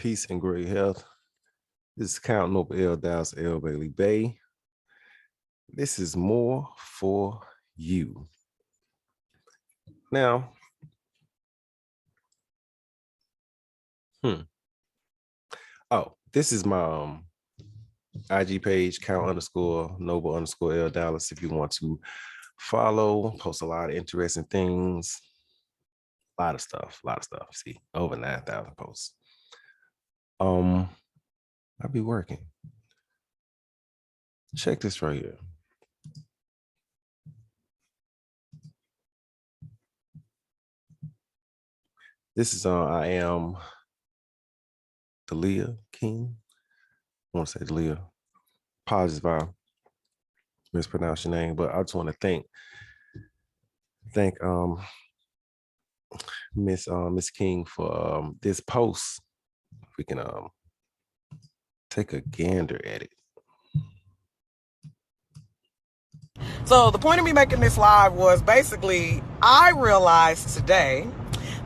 Peace and great health. This is Count Noble L. Dallas L. Bailey Bay. This is more for you. Now, this is my IG page, Count_Noble_L Dallas. If you want to follow, post a lot of interesting things, a lot of stuff. See, over 9,000 posts. I'll be working. Check this right here. This is I am Delia King. I want to say Delia. Apologies if I mispronounce your name, but I just want to thank Miss King for this post. If we can take a gander at it. So the point of me making this live was basically I realized today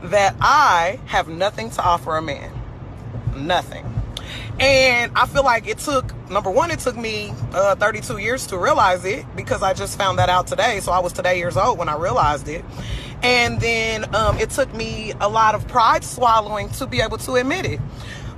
that I have nothing to offer a man. Nothing. And I feel like it took, number one, it took me 32 years to realize it because I just found that out today. So I was today years old when I realized it. And then it took me a lot of pride swallowing to be able to admit it.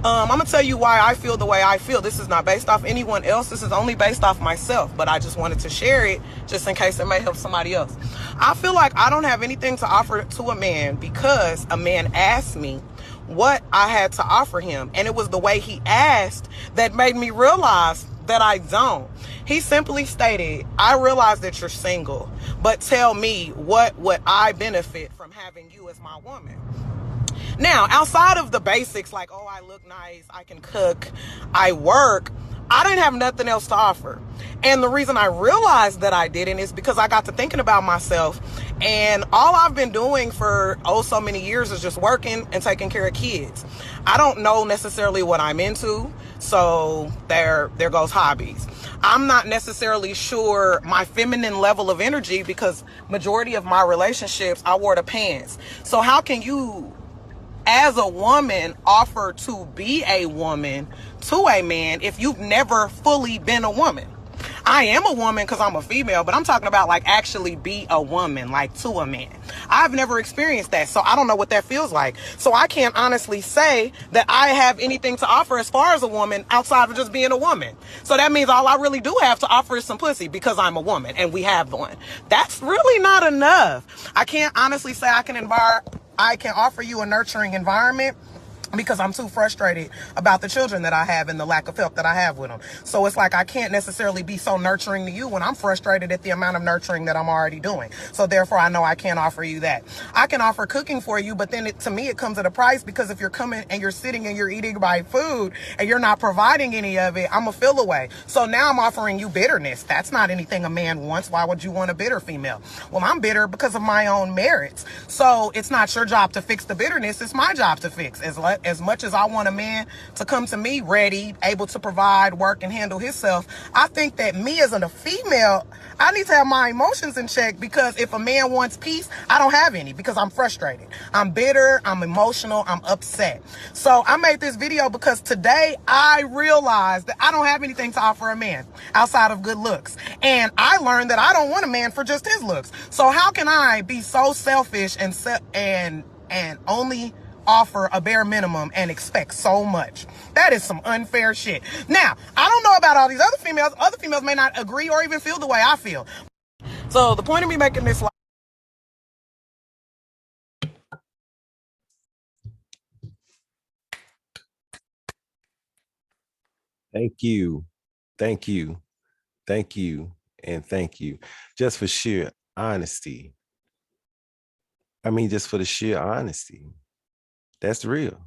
I'm going to tell you why I feel the way I feel. This is not based off anyone else. This is only based off myself. But I just wanted to share it just in case it may help somebody else. I feel like I don't have anything to offer to a man because a man asked me what I had to offer him. And it was the way he asked that made me realize that I don't. He simply stated, I realize that you're single, but tell me what would I benefit from having you as my woman? Now, outside of the basics like, oh, I look nice, I can cook, I work, I didn't have nothing else to offer. And the reason I realized that I didn't is because I got to thinking about myself, and all I've been doing for so many years is just working and taking care of kids. I don't know necessarily what I'm into, so there goes hobbies. I'm not necessarily sure my feminine level of energy because majority of my relationships, I wore the pants. So how can you, as a woman, offer to be a woman to a man if you've never fully been a woman? I am a woman because I'm a female, but I'm talking about like actually be a woman, like to a man. I've never experienced that, so I don't know what that feels like. So I can't honestly say that I have anything to offer as far as a woman outside of just being a woman. So that means all I really do have to offer is some pussy because I'm a woman and we have one. That's really not enough. I can't honestly say I can offer you a nurturing environment because I'm too frustrated about the children that I have and the lack of help that I have with them. So it's like I can't necessarily be so nurturing to you when I'm frustrated at the amount of nurturing that I'm already doing. So therefore, I know I can't offer you that. I can offer cooking for you, but then to me, it comes at a price because if you're coming and you're sitting and you're eating my food and you're not providing any of it, I'm a feel away. So now I'm offering you bitterness. That's not anything a man wants. Why would you want a bitter female? Well, I'm bitter because of my own merits. So it's not your job to fix the bitterness. It's my job to fix. As much as I want a man to come to me ready, able to provide, work, and handle himself, I think that me as a female, I need to have my emotions in check because if a man wants peace, I don't have any because I'm frustrated. I'm bitter, I'm emotional, I'm upset. So I made this video because today I realized that I don't have anything to offer a man outside of good looks. And I learned that I don't want a man for just his looks. So how can I be so selfish and only offer a bare minimum and expect so much? That is some unfair shit. Now, I don't know about all these other females. Other females may not agree or even feel the way I feel. So the point of me making this live. Thank you. And thank you. Just for sheer honesty. I mean, just for the sheer honesty. That's real.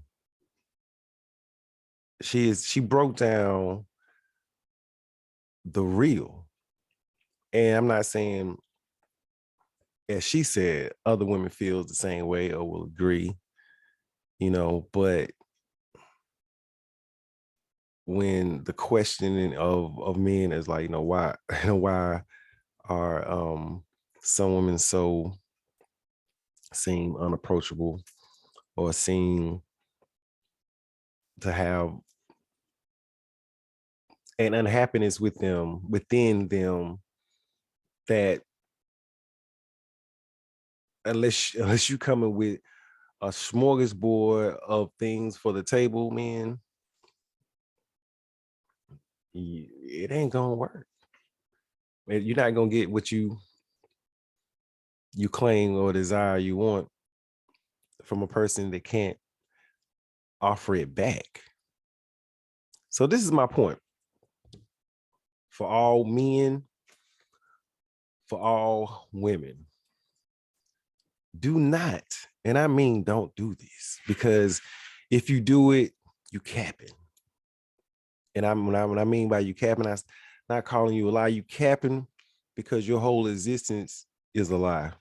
She broke down the real. And I'm not saying, as she said, other women feel the same way or will agree, but when the questioning of men is like, why are some women so seem unapproachable or seem to have an unhappiness within them that unless you coming with a smorgasbord of things for the table, man, it ain't gonna work. You're not gonna get what you claim or desire you want from a person that can't offer it back. So this is my point. For all men, for all women, do not, and I mean don't do this, because if you do it, you capping. And when I mean by you capping, I'm not calling you a lie. You capping because your whole existence is a lie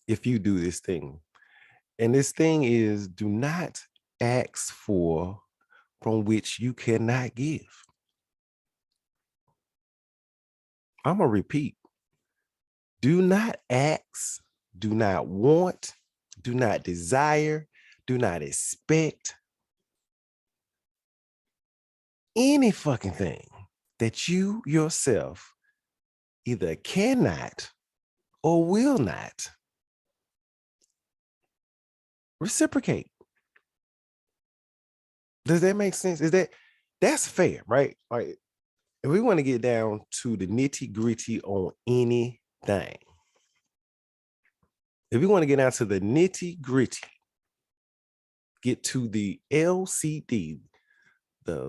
if you do this thing. And this thing is, do not ask for from which you cannot give. I'm going to repeat. Do not ask, do not want, do not desire, do not expect any fucking thing that you yourself either cannot or will not reciprocate. Does that make sense? That's fair, right? Like, if we want to get down to the nitty gritty on anything, if we want to get down to the nitty gritty, get to the LCD, the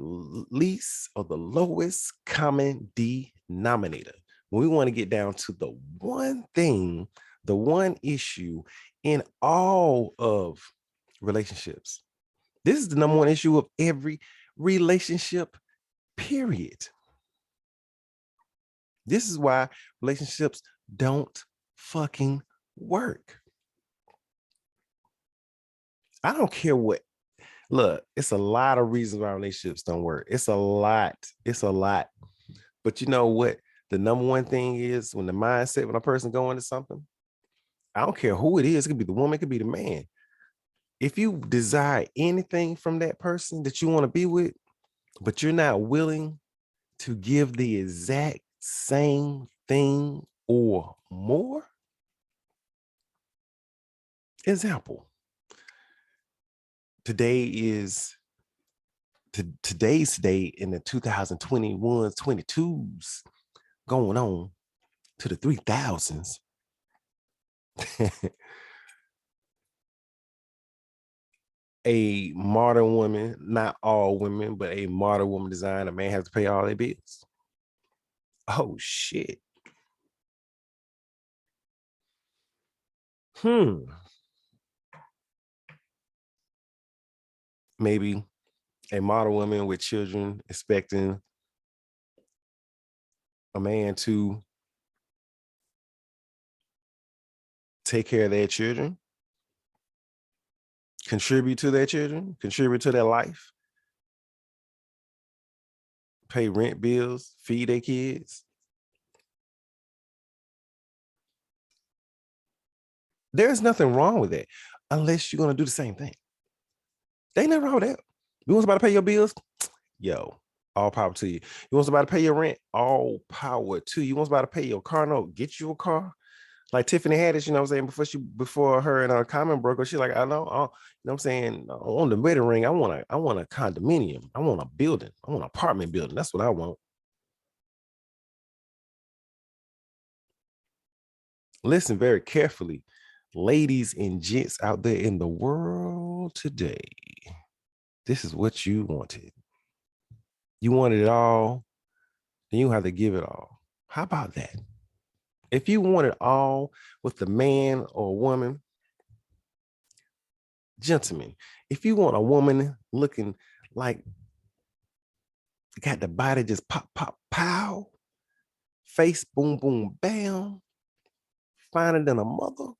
least or the lowest common denominator, when we want to get down to the one thing, the one issue in all of relationships, this is the number one issue of every relationship, period. This is why relationships don't fucking work. I don't care what. Look, it's a lot of reasons why relationships don't work. It's a lot. But you know what? The number one thing is, when the mindset, when a person go into something, I don't care who it is. It could be the woman, it could be the man. If you desire anything from that person that you want to be with, but you're not willing to give the exact same thing or more. Example. Today's date in the 2021s, 22s, going on to the 3000s. A modern woman, not all women, but a modern woman design, a man has to pay all their bills. Oh shit. Maybe a modern woman with children expecting a man to take care of their children, contribute to their children, contribute to their life, pay rent bills, feed their kids. There's nothing wrong with that, unless you're going to do the same thing. There ain't nothing wrong with that. You want somebody to pay your bills? Yo, all power to you. You want somebody to pay your rent? All power to you. You want somebody to pay your car note? Get you a car. Like Tiffany had it, you know what I'm saying, before her and her common broker, she's like, I know, you know what I'm saying, on the wedding ring, I want a condominium. I want a building. I want an apartment building. That's what I want. Listen very carefully, ladies and gents out there in the world today. This is what you wanted. You wanted it all, then you have to give it all. How about that? If you want it all with the man or woman, gentlemen, if you want a woman looking like got the body just pop, pop, pow, face boom, boom, bam, finer than a mother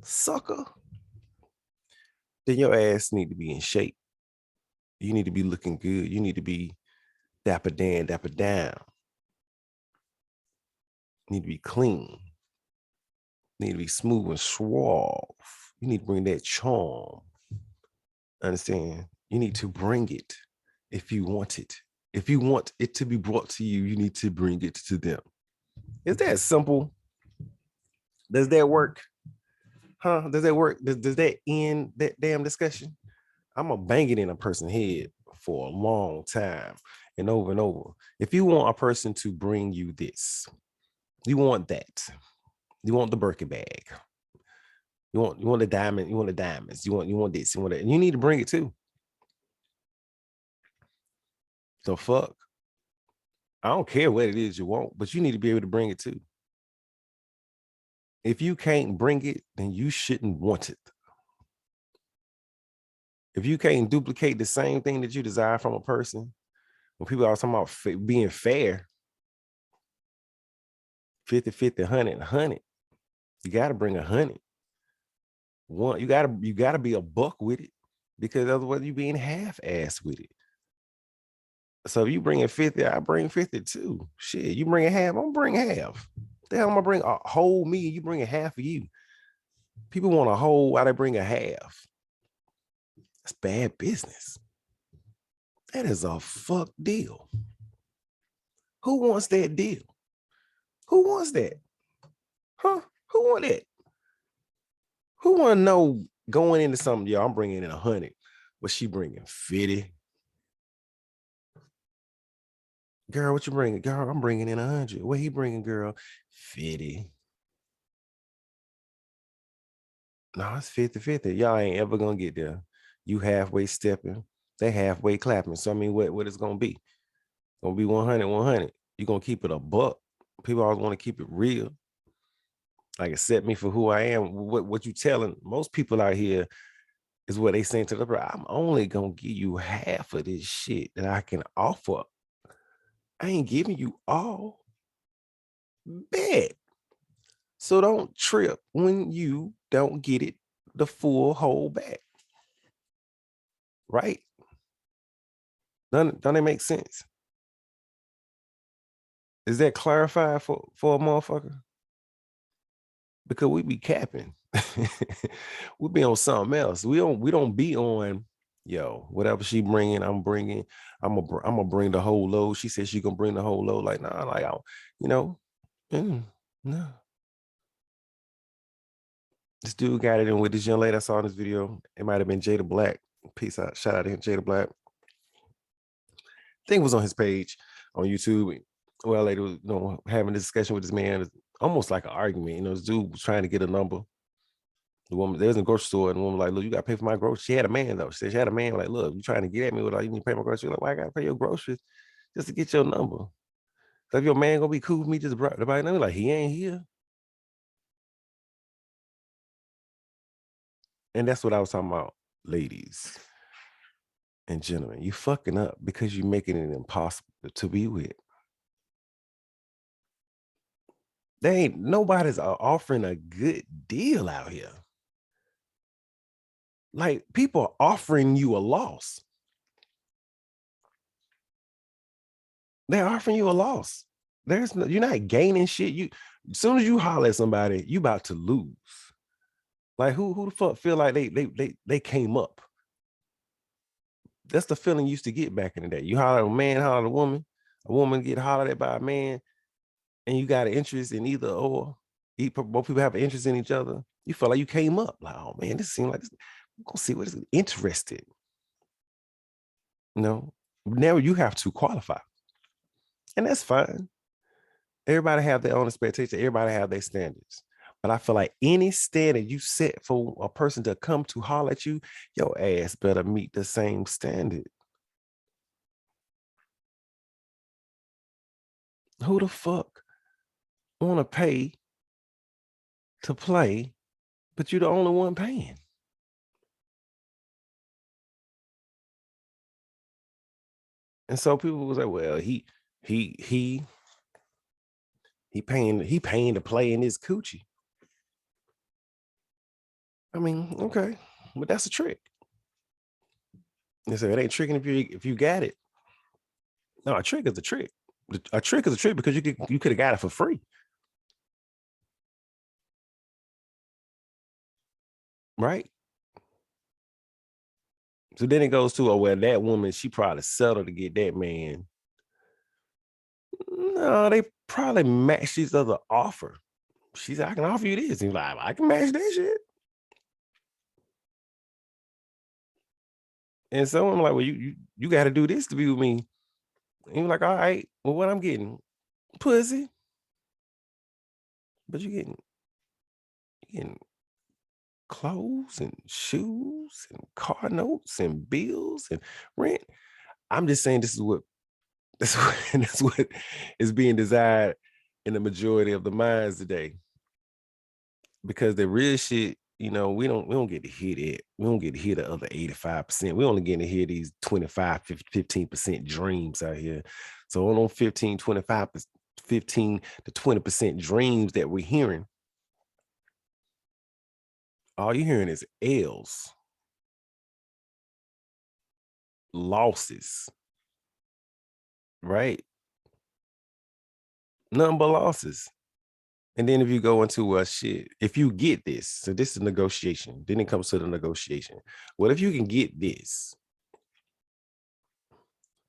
sucker, then your ass need to be in shape. You need to be looking good. You need to be dapper down, dapper down. You need to be clean. You need to be smooth and suave. You need to bring that charm. Understand? You need to bring it. if you want it. If you want it to be brought to you, you need to bring it to them. Is that simple? Does that work? Huh? Does that work? Does that end that damn discussion? I'm gonna bang it in a person's head for a long time and over and over. If you want a person to bring you this, you want that. You want the Birkin bag. You want the diamond. You want the diamonds. You want this. You want that. And you need to bring it too. The fuck? I don't care what it is you want, but you need to be able to bring it too. If you can't bring it, then you shouldn't want it. If you can't duplicate the same thing that you desire from a person, when people are talking about being fair, 50-50, 100-100, you got to bring 100. One, you gotta be a buck with it, because otherwise you being half-assed with it. So if you bring 50, I bring 50 too. Shit, you bring a half, I'm gonna bring half. The hell, I'm gonna bring a whole me, you bring a half of you. People want a whole, why they bring a half? That's bad business. That is a fuck deal. Who wants that deal? Who wants that? Huh? Who want that? Who want to know going into something? Yo, I'm bringing in 100. What she bringing? 50. Girl, what you bringing? Girl, I'm bringing in 100. What he bringing, girl? 50. No, it's 50-50. Y'all ain't ever gonna get there. You halfway stepping, they halfway clapping. So I mean, what it's gonna be? It's gonna be 100. You're gonna keep it a buck. People always want to keep it real. Like, accept me for who I am. What you telling most people out here is what they saying to the brother. I'm only gonna give you half of this shit that I can offer. I ain't giving you all. Bet. So don't trip when you don't get it the full whole back. Right? Don't it make sense? Is that clarified for a motherfucker? Because we be capping. We be on something else. We don't be on, yo, whatever she bringing, I'm bringing. I'm gonna bring the whole load. She said she gonna bring the whole load. Like, nah, like, no. This dude got it in with this young lady I saw in this video. It might have been Jada Black. Peace out. Shout out to him, Jada Black. I think it was on his page on YouTube. Well, lady was, having a discussion with this man, almost like an argument. This dude was trying to get a number. The woman, there was in the grocery store, and the woman was like, look, you got to pay for my groceries. She had a man, though. She said she had a man, like, look, you trying to get at me with all you need to pay my groceries. Like, why I got to pay your groceries just to get your number? So if your man going to be cool with me just about number, like, he ain't here. And that's what I was talking about, ladies and gentlemen. You fucking up because you're making it impossible to be with. Nobody's offering a good deal out here. Like, people are offering you a loss. They're offering you a loss. You're not gaining shit. As soon as you holler at somebody, you about to lose. Like, who the fuck feel like they came up? That's the feeling you used to get back in the day. You holler at a man, holler at a woman get hollered at by a man, and you got an interest in either or. Both people have an interest in each other. You feel like you came up. Like, oh man, this seems like this. I'm gonna see what is interested. Now you have to qualify, and that's fine. Everybody have their own expectations. Everybody have their standards. But I feel like any standard you set for a person to come to holler at you, your ass better meet the same standard. Who the fuck want to pay to play, but you're the only one paying? And so people was like, well, he paying to play in his coochie. I mean, okay, but that's a trick. And so it ain't tricking if you got it. No, a trick is a trick. A trick is a trick because you could have got it for free. Right? So then it goes to, oh, well, that woman, she probably settled to get that man. No, they probably matched each other offer. She said, I can offer you this. He's like, I can match that shit. And so I'm like, well, you got to do this to be with me. And you're like, all right, well, what I'm getting? Pussy. But you're getting clothes and shoes and car notes and bills and rent. I'm just saying this is what that's what is being desired in the majority of the minds today. Because the real shit, we don't get to hear that. We don't get to hear the other 85%. We only get to hear these 25, 15% dreams out here. So on 15 to 20% dreams that we're hearing, all you're hearing is L's, losses, right? Nothing but losses. And then if you go into shit, if you get this, so this is negotiation, then it comes to the negotiation. Well, if you can get this,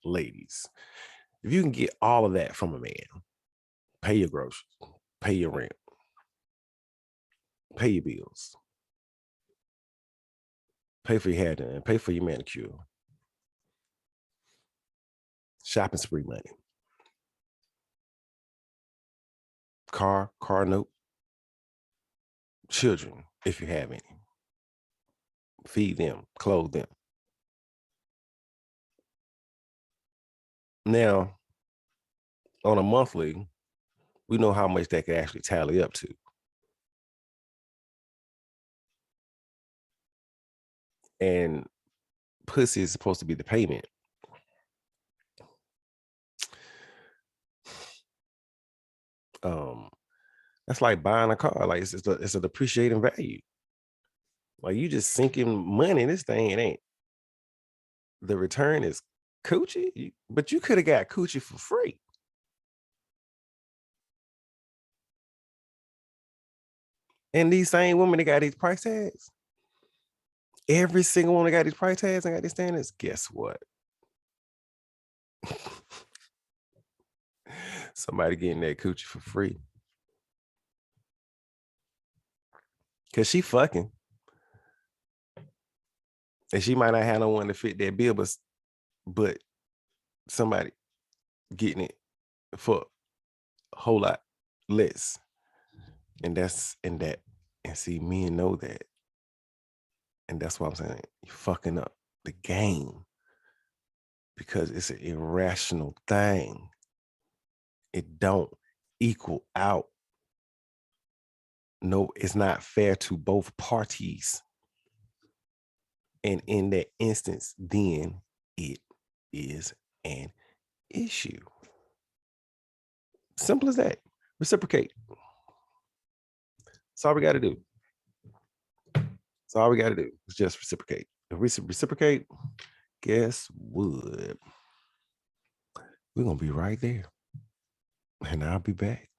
ladies, if you can get all of that from a man, pay your groceries, pay your rent, pay your bills, pay for your hair done, pay for your manicure, shopping spree money, car note, children, if you have any, feed them, clothe them. Now, on a monthly, we know how much that could actually tally up to. And pussy is supposed to be the payment. That's like buying a car. Like it's a depreciating value. Like you just sinking money in this thing. It ain't. The return is coochie, but you could have got coochie for free. And these same women that got these price tags, every single one that got these price tags and got these standards, guess what? Somebody getting that coochie for free. Cause she fucking. And she might not have no one to fit that bill, but somebody getting it for a whole lot less. And see, men know that. And that's why I'm saying you're fucking up the game because it's an irrational thing. It don't equal out. No, it's not fair to both parties. And in that instance, then it is an issue. Simple as that. Reciprocate. That's all we got to do. That's all we got to do is just reciprocate. If we reciprocate, guess what? We're going to be right there. And I'll be back.